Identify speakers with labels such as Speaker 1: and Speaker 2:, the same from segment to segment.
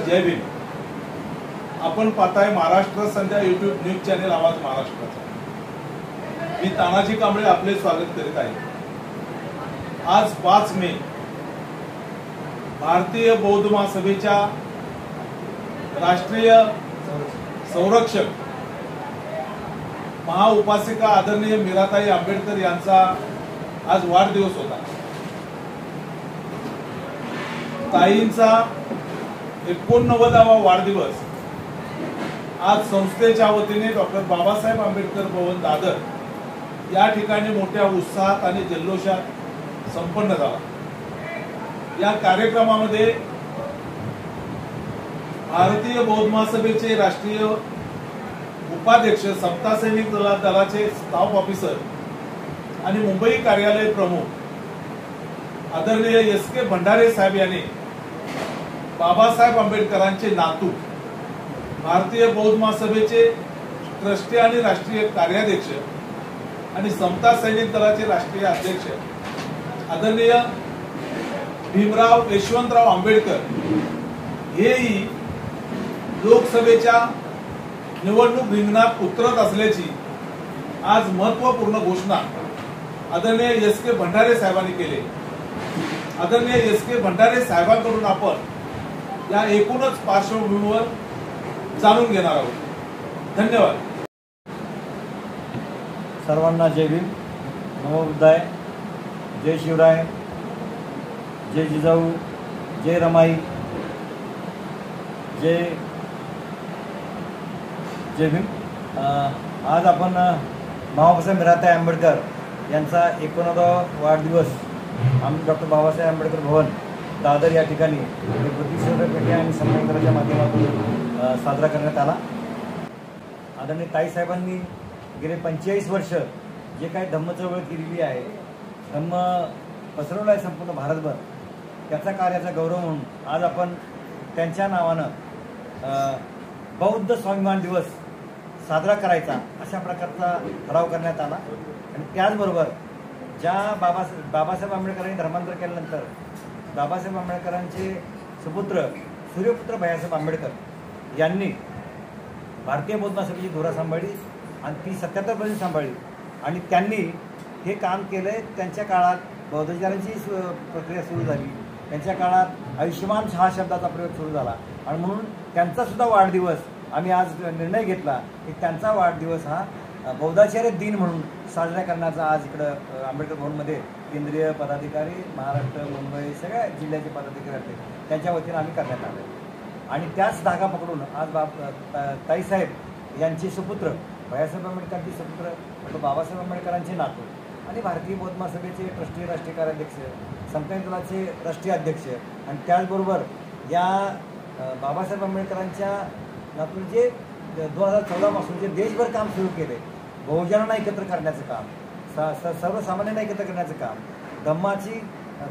Speaker 1: जय भीम. आपण पाहताय महाराष्ट्र संध्या YouTube news channel आवाज महाराष्ट्राचा. मी तानाजी कांबळे आपले स्वागत करीत आहे. आज 5 मे भारतीय बौद्ध महासभेच्या राष्ट्रीय संरक्षक महाउपासिका आदरणीय मीराताई आंबेडकर यांचा आज वाढदिवस होता. ताईंचा 89वा वाढदिवस आज संस्थेच्या वतीने डॉक्टर बाबासाहेब आंबेडकर भवन दादर या ठिकाणी मोठ्या उत्साहात आणि जल्लोषात संपन्न झाला. या कार्यक्रमामध्ये भारतीय बौद्ध महासभेचे राष्ट्रीय उपाध्यक्ष, समता सैनिक दलाचे स्टाफ ऑफिसर आणि मुंबई कार्यालय प्रमुख आदरणीय एस.के. भंडारे साहेब यांनी बाबासाहेब आंबेडकरांचे नातू, भारतीय बौद्ध महासभेचे ट्रस्टी आणि राष्ट्रीय कार्याध्यक्ष आणि समता सैनिक दलाचे राष्ट्रीय अध्यक्ष आदरणीय भीमराव यशवंतराव आंबेडकर हेही लोकसभेच्या निवडणूक रिंगणात उतरत असल्याची आज महत्वपूर्ण घोषणा आदरणीय एस.के. भंडारे साहेबांनी केली. आदरणीय एस.के. भंडारे साहेबांकडून आपण या एकूणच पार्श्वभूमीवर जाणून घेणार आहोत. धन्यवाद.
Speaker 2: सर्वांना जय भीम, नमो बुद्धाय, जय शिवराय, जय जिजाऊ, जय रमाई, जय भीम. आज आपण महाउपासिका मीराताई आंबेडकर यांचा 89वा वाढदिवस डॉक्टर बाबासाहेब आंबेडकर भवन दादर या ठिकाणी प्रतिष्ठित पेटी आणि संमेलनाच्या माध्यमातून साजरा करण्यात आला. आदरणीय ताईसाहेबांनी गेले 45 वर्ष जे काही धम्म चळवळ केलेली आहे, धम्म पसरवलं आहे संपूर्ण भारतभर, त्याचा कार्याचा गौरव म्हणून आज आपण त्यांच्या नावानं बौद्ध स्वाभिमान दिवस साजरा करायचा अशा प्रकारचा ठराव करण्यात आला. आणि त्याचबरोबर ज्या बाबासाहेब आंबेडकरांनी धर्मांतर केल्यानंतर बाबासाहेब आंबेडकरांचे सुपुत्र सूर्यपुत्र भैयासाहेब आंबेडकर यांनी भारतीय बौद्ध महासभेची धुरा सांभाळली आणि ती 77 पर्यंत सांभाळली. आणि त्यांनी हे काम केलंय. त्यांच्या काळात बौद्धाचारांची प्रक्रिया सुरू झाली. त्यांच्या काळात आयुष्यमान हा शब्दाचा प्रयोग सुरू झाला आणि म्हणून त्यांचा सुद्धा वाढदिवस आम्ही आज निर्णय घेतला की त्यांचा वाढदिवस हा बौद्धाचार्य दिन म्हणून साजरा करण्याचा आज इकडं आंबेडकर भवनमध्ये केंद्रीय पदाधिकारी, महाराष्ट्र, मुंबई सगळ्या जिल्ह्याचे पदाधिकारी असते त्यांच्या वतीनं आम्ही करण्यात आलं. आणि त्याच धागा पकडून आज ताईसाहेब यांचे सुपुत्र, भैयासाहेब आंबेडकरांचे सुपुत्र डॉक्टर बाबासाहेब आंबेडकरांचे नातू आणि भारतीय बौद्ध महासभेचे ट्रस्टी राष्ट्रीय कार्याध्यक्ष, समता दलाचे राष्ट्रीय अध्यक्ष आणि त्याचबरोबर या बाबासाहेब आंबेडकरांच्या नातून जे 2014 पासून जे देशभर काम सुरू केले, बहुजनांना एकत्र करण्याचं काम, सर्वसामान्यांना एकत्र करण्याचं काम, धम्माची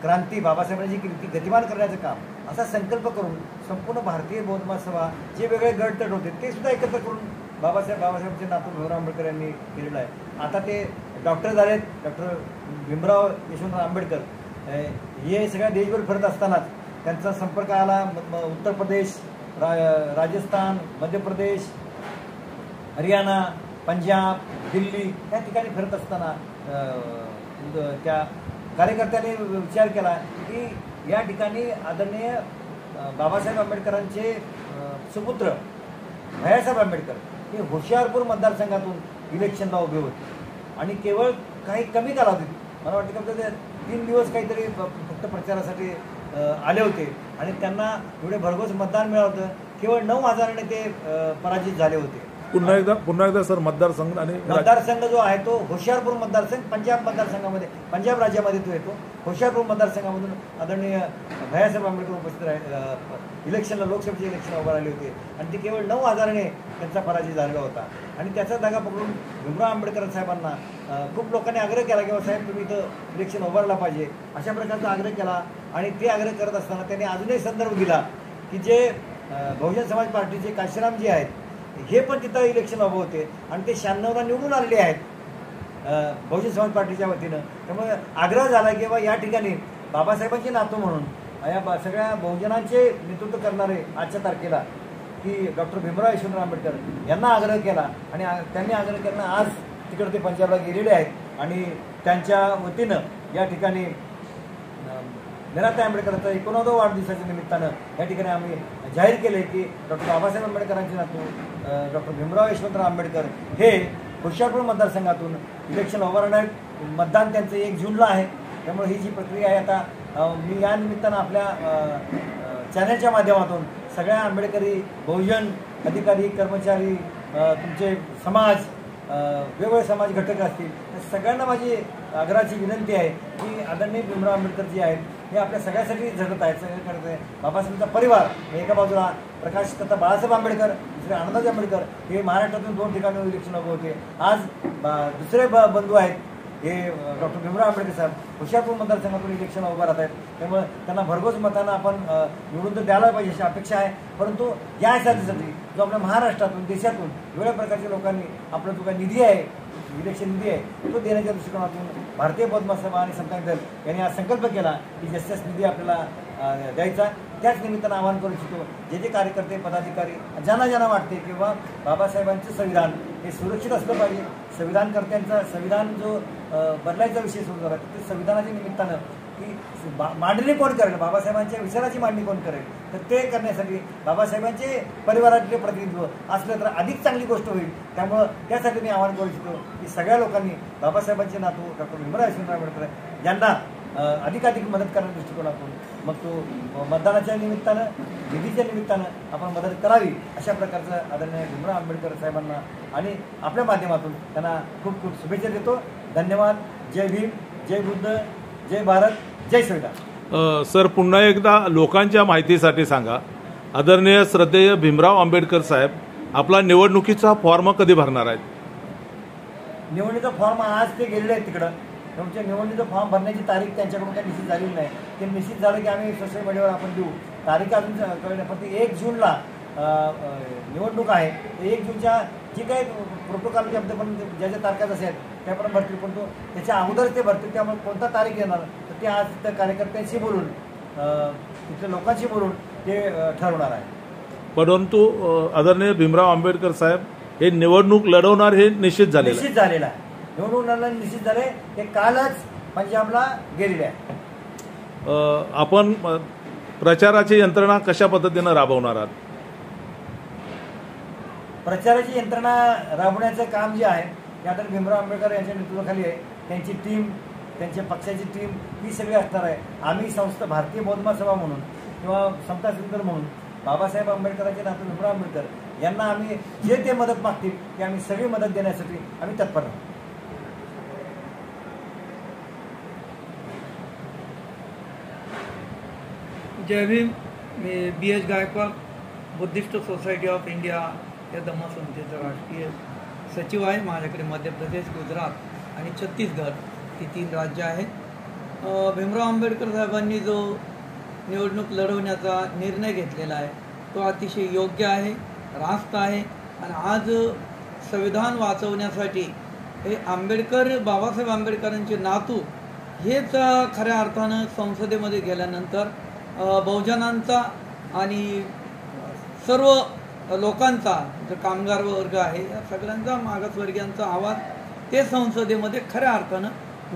Speaker 2: क्रांती बाबासाहेबांची कीर्ती गतिमान करण्याचं काम, असा संकल्प करून संपूर्ण भारतीय बौद्ध महासभा जे वेगळे गटतट होते ते सुद्धा एकत्र करून बाबासाहेबांचे नातू भीमराव आंबेडकर यांनी केलेलं आहे. आता ते डॉक्टर झालेत, डॉक्टर भीमराव यशवंतराव आंबेडकर. हे सगळ्या देशभर फिरत असतानाच त्यांचा संपर्क आला. उत्तर प्रदेश, राजस्थान, मध्य प्रदेश, हरियाणा, पंजाब, दिल्ली या ठिकाणी फिरत असताना त्या कार्यकर्त्यांनी विचार केला की या ठिकाणी आदरणीय बाबासाहेब आंबेडकरांचे सुपुत्र भैयासाहेब आंबेडकर हे होशियारपूर मतदारसंघातून इलेक्शनला उभे होते आणि केवळ काही कमी कालावधीत, मला वाटतं की 3 दिवस काहीतरी फक्त प्रचारासाठी आले होते आणि त्यांना एवढे भरघोस मतदान मिळालं होतं. केवळ 9,000ने ते पराजित झाले होते.
Speaker 1: पुन्हा एकदा सर, मतदारसंघ
Speaker 2: जो आहे तो होशियारपूर मतदारसंघ पंजाब मतदारसंघामध्ये, पंजाब राज्यामध्ये तो येतो. होशियारपूर मतदारसंघामधून आदरणीय भैयासाहेब आंबेडकर उपस्थित इलेक्शनला, लोकसभेचे इलेक्शन उभं राहिले होते आणि ते केवळ 9,000ने त्यांचा पराजय झालेला होता. आणि त्याचा धागा पकडून भीमराव आंबेडकर साहेबांना खूप लोकांनी आग्रह केला की साहेब तुम्ही इथं इलेक्शन उभारला पाहिजे, अशा प्रकारचा आग्रह केला. आणि ते आग्रह करत असताना त्यांनी अजूनही संदर्भ दिला की जे बहुजन समाज पार्टीचे काशीरामजी आहेत हे पण तिथं इलेक्शन उभं होते आणि ते 96ला निवडून आलेले आहेत बहुजन समाज पार्टीच्या वतीनं. त्यामुळे आग्रह झाला की बाबा या ठिकाणी बाबासाहेबांचे नातू म्हणून या सगळ्या बहुजनांचे नेतृत्व करणारे आजच्या तारखेला की डॉक्टर भीमराव यशवंतराव आंबेडकर यांना आग्रह केला आणि त्यांनी आग्रह केला आज तिकडे ते पंजाबला गेलेले आहेत आणि त्यांच्या वतीनं या ठिकाणी निराताई आंबेडकरांचा 89वा वाढदिवसाच्या निमित्तानं या ठिकाणी आम्ही जाहीर केले की डॉक्टर बाबासाहेब आंबेडकरांचे नातू डॉक्टर भीमराव यशवंतराव आंबेडकर हे खुर्शियापूर मतदारसंघातून इलेक्शन उभारणार आहेत. मतदान त्यांचं 1 जूनला आहे. त्यामुळे ही जी प्रक्रिया आहे आता मी या निमित्तानं आपल्या चॅनलच्या माध्यमातून सगळ्या आंबेडकरी बहुजन अधिकारी कर्मचारी तुमचे समाज वेगवेगळे समाज घटक असतील तर सगळ्यांना माझी आग्रहाची विनंती आहे की आदरणीय भीमराव आंबेडकर जे आहेत हे आपल्या सगळ्यासाठी झटत आहेत. सगळं करत आहे. बाबासाहेबांचा परिवार एका बाजूला प्रकाश तथा बाळासाहेब आंबेडकर दुसरे आनंदराज आंबेडकर हे महाराष्ट्रातून 2 ठिकाणी इलेक्शन उभे होते. आज दुसरे बंधू आहेत हे डॉक्टर भीमराव आंबेडकर साहेब खुर्शियापूर मतदारसंघातून इलेक्शन उभा राहत आहेत. त्यामुळे त्यांना भरघोस मतांना आपण निवडून तर द्यायला पाहिजे अशी अपेक्षा आहे. परंतु या ह्याच्यासाठी जो आपल्या महाराष्ट्रातून देशातून वेगवेगळ्या प्रकारच्या लोकांनी आपला जो काही निधी आहे इलेक्शन निधी आहे तो देण्याच्या दृष्टिकोनातून भारतीय बौद्ध महासभा आणि समता दल यांनी आज संकल्प केला की जास्तीत निधी आपल्याला द्यायचा. त्याच निमित्तानं आवाहन करू इच्छितो जे जे कार्यकर्ते पदाधिकारी ज्यांना वाटते किंवा बाबासाहेबांचं संविधान हे सुरक्षित असलं पाहिजे. संविधानकर्त्यांचा संविधान जो बदलायचा विषय सुरू झाला ते संविधानाच्या निमित्तानं की मांडणी कोण करेल बाबासाहेबांच्या विचाराची मांडणी कोण करेल तर ते करण्यासाठी बाबासाहेबांचे परिवारातले प्रतिनिधित्व असलं तर अधिक चांगली गोष्ट होईल. त्यामुळं त्यासाठी मी आवाहन करू इच्छितो की सगळ्या लोकांनी बाबासाहेबांचे नातू डॉक्टर भीमराव यशवंतराव आंबेडकर यांना अधिकाधिक मदत करण्याच्या दृष्टिकोनातून मग तो मतदानाच्या निमित्तानं निधीच्या निमित्तानं आपण मदत करावी अशा प्रकारचं आदरणीय भीमराव आंबेडकर साहेबांना आणि आपल्या माध्यमातून त्यांना खूप खूप शुभेच्छा देतो. धन्यवाद. जय भीम, जय बुद्ध, जय भारत, जय संविधान.
Speaker 1: सर पुन्हा एकदा लोकांच्या माहितीसाठी सांगा आदरणीय श्रद्धेय भीमराव आंबेडकर साहेब आपला निवडणुकीचा फॉर्म कधी भरणार आहेत?
Speaker 2: निवडणुकीचा फॉर्म आज ते गेलेले आहेत तिकडं. तुमच्या निवडणुकीचा फॉर्म भरण्याची तारीख त्यांच्याकडून काही निश्चित झालेली नाही. ते निश्चित झालं की आम्ही सोशल मीडियावर आपण देऊ. तारीख अजून कळली नाही. पण ते 1 जूनला निवडणूक आहे. 1 जूनच्या जी काही प्रोटोकॉल शब्द पण ज्या ज्या तारखा असेल त्याप्रमाणे भरतील. पण तो त्याच्या अगोदर ते भरतील. त्यामुळे कोणता तारीख येणार तर ते आज त्या कार्यकर्त्यांशी बोलून तिथल्या लोकांशी बोलून ते ठरवणार आहे.
Speaker 1: परंतु आदरणीय भीमराव आंबेडकर साहेब हे निवडणूक लढवणार हे निश्चित झालेलं
Speaker 2: आहे. निवडणूक लढवणार निश्चित झाले. ते कालच पंजाबला गेलेले आहे.
Speaker 1: आपण प्रचाराची यंत्रणा कशा पद्धतीनं राबवणार आहात?
Speaker 2: प्रचाराची यंत्रणा राबवण्याचं काम जे आहे ते आता भीमराव आंबेडकर यांच्या नेतृत्वाखाली आहे. त्यांची टीम त्यांच्या पक्षाची टीम ही सगळी असणार आहे. आम्ही संस्था भारतीय बौद्ध महासभा म्हणून किंवा समता सेंटर म्हणून बाबासाहेब आंबेडकरांचे नातू भीमराव आंबेडकर यांना आम्ही जे ते मदत मागतील ते आम्ही सगळी मदत देण्यासाठी आम्ही तत्पर आहोत.
Speaker 3: जय भीम. मी BH Gaikwad Buddhist Society of India या धम्म समितीचा राष्ट्रीय सचिव आहे. माझ्याकडे मध्य प्रदेश, गुजरात आणि छत्तीसगड ही 3 राज्य आहेत. भीमराव आंबेडकर साहेबांनी जो निवडणूक लढवण्याचा निर्णय घेतलेला आहे तो अतिशय योग्य आहे, रास्त आहे. आणि आज संविधान वाचवण्यासाठी हे बाबासाहेब आंबेडकरांचे नातू हेच खऱ्या अर्थानं संसदेमध्ये गेल्यानंतर बहुजनांचा आणि सर्व लोकांचा जो कामगार वर्ग आहे या सगळ्यांचा मागासवर्गीयांचा आवाज ते संसदेमध्ये खऱ्या अर्थानं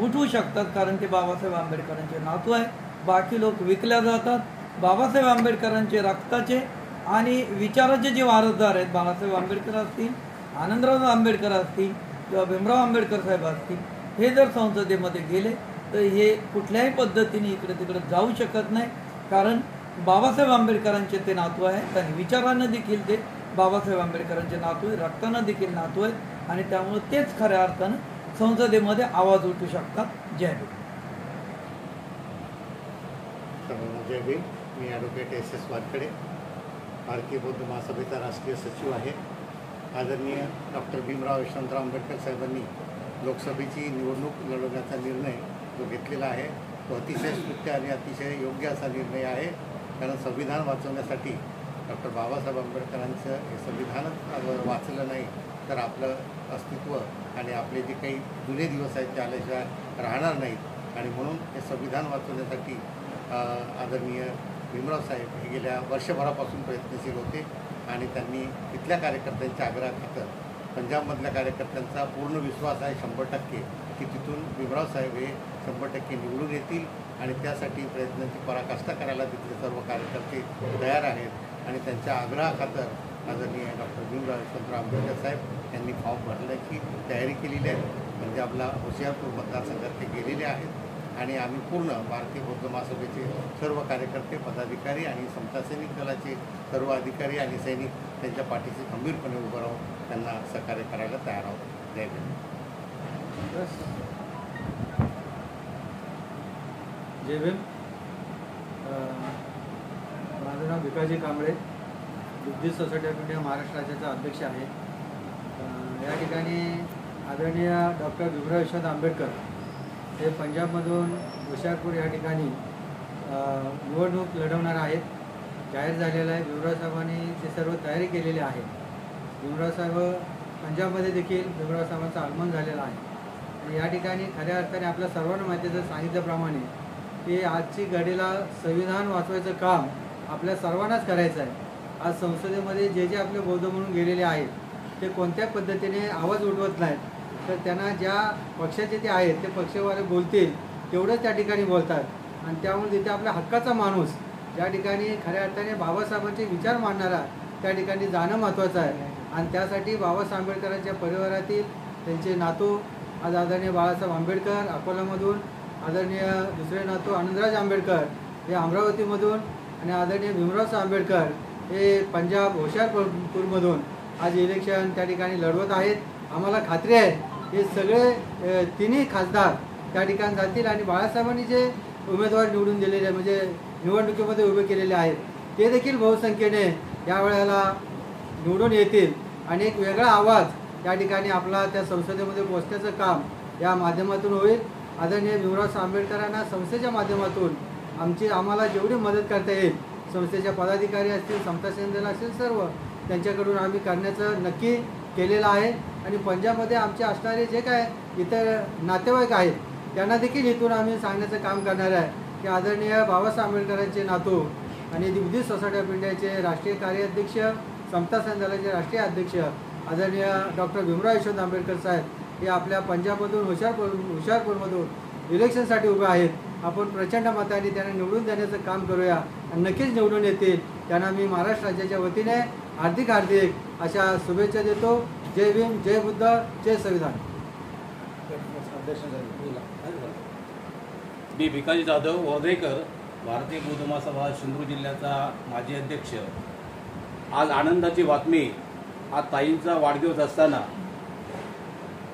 Speaker 3: उठवू शकतात. कारण ते बाबासाहेब आंबेडकरांचे नातू आहे. बाकी लोक विकल्या जातात. बाबासाहेब आंबेडकरांचे रक्ताचे आणि विचाराचे जे वारसदार आहेत बाळासाहेब आंबेडकर असतील, आनंदराव आंबेडकर असतील किंवा भीमराव आंबेडकर साहेब असतील हे जर संसदेमध्ये गेले तर हे कुठल्याही पद्धतीने इकडे तिकडे जाऊ शकत नाही. कारण बाबासाहेब आंबेडकरांचे ते नातू आहेत आणि विचारानं देखील ते बाबासाहेब आंबेडकरांचे नातू आहेत, रक्तानं देखील नातू आहेत आणि त्यामुळे तेच खऱ्या अर्थानं संसदेमध्ये आवाज उठू शकतात. जय भीम.
Speaker 4: जय भीम. मी ॲडव्होकेट SS वानकडे भारतीय बौद्ध महासभेचा राष्ट्रीय सचिव आहे. आदरणीय डॉक्टर भीमराव यशवंतराव आंबेडकर साहेबांनी लोकसभेची निवडणूक लढवण्याचा निर्णय जो घेतलेला आहे तो अतिशय स्तुत्य आणि अतिशय योग्य असा निर्णय आहे. कारण संविधान वाचवण्यासाठी डॉक्टर बाबासाहेब आंबेडकरांचं हे संविधानच वाचलं नाही तर आपलं अस्तित्व आणि आपले जे काही जुने दिवस आहेत ते आल्याशिवाय राहणार नाहीत. आणि म्हणून हे संविधान वाचवण्यासाठी आदरणीय भीमराव साहेब हे गेल्या वर्षभरापासून प्रयत्नशील होते आणि त्यांनी तिथल्या कार्यकर्त्यांच्या आग्रहाखातर पंजाबमधल्या कार्यकर्त्यांचा पूर्ण विश्वास आहे 100% की तिथून भीमराव साहेब हे 100% निवडून येतील आणि त्यासाठी प्रयत्नांची पराकाष्ठा करायला तिथले सर्व कार्यकर्ते तयार आहेत आणि त्यांच्या आग्रहाखातर आदरणीय डॉक्टर भीमराव यशवंतराव आंबेडकर साहेब यांनी फॉर्म भरण्याची तयारी केलेली आहे। पंजाबला होशियारपूर मतदारसंघात ते गेलेले आहेत आणि आम्ही पूर्ण भारतीय बौद्ध महासभेचे सर्व कार्यकर्ते पदाधिकारी आणि समता सैनिक दलाचे सर्व अधिकारी आणि सैनिक त्यांच्या पाठीशी खंबीरपणे उभं राहून त्यांना सहकार्य करायला तयार आहोत। जय भीम।
Speaker 5: जय भीम। माझं नाव Bhikaji Kamble, Buddhist Society of India Maharashtra राज्याचा अध्यक्ष आहे। या ठिकाणी आदरणीय डॉक्टर भीमराव यशवंत आंबेडकर हे पंजाबमधून होशियारपूर या ठिकाणी निवडणूक लढवणार आहेत, जाहीर झालेलं आहे। भीमराव साहेबांनी ते सर्व तयारी केलेली आहे। भीमराव साहेब पंजाबमध्ये देखील भीमराव साहेबांचं आगमन झालेलं आहे आणि या ठिकाणी खऱ्या अर्थाने आपल्या सर्वांना माहिती आहे सांगितल्याप्रमाणे की आजची घडीला संविधान वाचवायचं काम आपल्या सर्वांनाच करायचं आहे। आज संसदेमध्ये जे जे आपले बौद्ध म्हणून गेलेले आहेत ते कोणत्या पद्धतीने आवाज उठवत नाहीत, तर त्यांना ज्या पक्षाचे ते आहेत ते पक्षवाले बोलतील तेवढंच त्या ठिकाणी बोलतात आणि त्यामुळे तिथे आपल्या हक्काचा माणूस ज्या ठिकाणी खऱ्या अर्थाने बाबासाहेबांचे विचार मांडणारा त्या ठिकाणी जाणं महत्त्वाचं आहे आणि त्यासाठी बाबासाहेब आंबेडकरांच्या परिवारातील त्यांचे नातू आज आदरणीय बाळासाहेब आंबेडकर अकोलामधून, आदरणीय दुसरे नातू आनंदराज आंबेडकर हे अमरावतीमधून आणि आदरणीय भीमराव आंबेडकर हे पंजाब होशियारपूरमधून आज इलेक्शन त्या ठिकाणी लढवत आहेत। आम्हाला खात्री आहे हे सगळे तिन्ही खासदार त्या ठिकाणी जातील आणि बाळासाहेबांनी जे उमेदवार निवडून दिलेले म्हणजे निवडणुकीमध्ये उभे केलेले आहेत ते देखील बहुसंख्येने यावेळेला निवडून येतील आणि एक वेगळा आवाज त्या ठिकाणी आपला त्या संसदेमध्ये पोहोचण्याचं काम या माध्यमातून होईल। आदरणीय भीमराव आंबेडकरांना संस्थेच्या माध्यमातून आम्हाला जेवढी मदत करता येईल, संस्थेच्या पदाधिकारी असतील, समता सैनिक दल असतील, सर्व त्यांच्याकडून आम्ही करण्याचं नक्की केलेलं आहे आणि पंजाबमध्ये आमचे असणारे जे काय इतर नातेवाईक आहेत त्यांना देखील इथून आम्ही सांगण्याचं काम करणार आहे की आदरणीय बाबासाहेब आंबेडकरांचे नातू आणि बुद्धिस्ट सोसायटी ऑफ इंडियाचे राष्ट्रीय कार्याध्यक्ष, समता सैनिक दलाचे राष्ट्रीय अध्यक्ष आदरणीय डॉक्टर भीमराव यशवंत आंबेडकर साहेब हे आपल्या पंजाबमधून होशियारपूरमधून इलेक्शनसाठी उभे आहेत। आपण प्रचंड मताने त्यांना निवडून देण्याचं काम करूया आणि नक्कीच निवडून येतील। त्यांना मी महाराष्ट्र राज्याच्या वतीने हार्दिक अशा शुभेच्छा देतो। जय भीम, जय बुद्ध, जय संविधान।
Speaker 6: मी भिकाजी जाधव वर्धेकर, भारतीय बौद्ध महासभा सिंधुदुर्ग जिल्ह्याचा माजी अध्यक्ष। आज आनंदाची बातमी, आज ताईंचा वाढदिवस असताना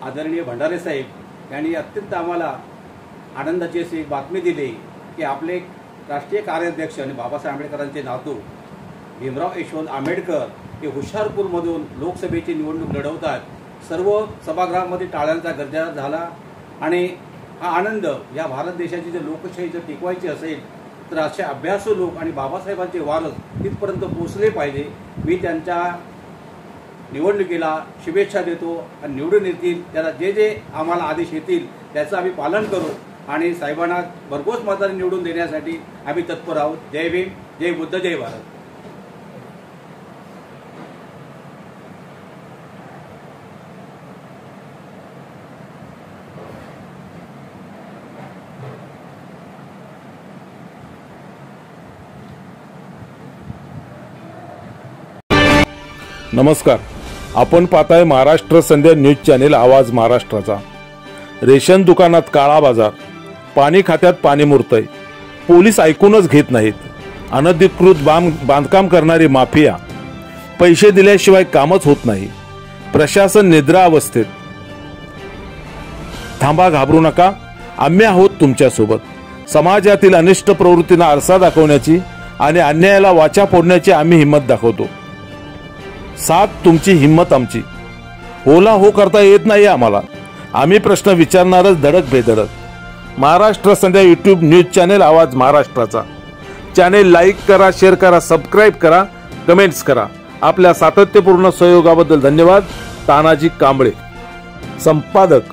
Speaker 6: आदरणीय भंडारे साहेब यांनी अत्यंत आम्हाला आनंदाची अशी एक बातमी दिली की आपले राष्ट्रीय कार्याध्यक्ष आणि बाबासाहेब आंबेडकरांचे नातू भीमराव यशवंत आंबेडकर हे होशियारपूरमधून लोकसभेची निवडणूक लढवतात। सर्व सभागृहामध्ये टाळ्यांचा गजर झाला आणि हा आनंद या भारत देशाची जर लोकशाही जर टिकवायची असेल तर असे अभ्यासू लोक आणि बाबासाहेबांचे वारस तिथपर्यंत पोहोचले पाहिजे। मी त्यांच्या निवडणुकीला शुभेच्छा देतो आणि निवडून येतील त्याला जे जे आम्हाला आदेश येतील त्याचं आम्ही पालन करू आणि साहेबांना भरघोस मताने निवडून देण्यासाठी आम्ही तत्पर आहोत। जय भीम, जय बुद्ध, जय भारत।
Speaker 1: नमस्कार, आपण पाहताय महाराष्ट्र संध्या न्यूज चॅनेल आवाज महाराष्ट्राचा। रेशन दुकानात काळा बाजार, पाणी खात्यात पाणी मुरतंय, पोलीस ऐकूनच घेत नाहीत, अनधिकृत बांधकाम करणारी माफिया, पैसे दिल्याशिवाय कामच होत नाही, प्रशासन निद्रा अवस्थेत। थांबा, घाबरू नका, आम्ही आहोत तुमच्यासोबत। समाजातील अनिष्ट प्रवृत्तींना आरसा दाखवण्याची आणि अन्यायाला वाचा फोडण्याची आम्ही हिंमत दाखवतो। साथ तुमची, हिंमत आमची। होला हो करता येत नाही आम्हाला, आम्ही प्रश्न विचारणारच धडक बेधडक। महाराष्ट्र संध्या यूट्यूब न्यूज चॅनेल आवाज महाराष्ट्राचा चॅनेल लाईक करा, शेअर करा, सबस्क्राईब करा, कमेंट्स करा। आपल्या सातत्यपूर्ण सहयोगाबद्दल धन्यवाद। तानाजी कांबळे, संपादक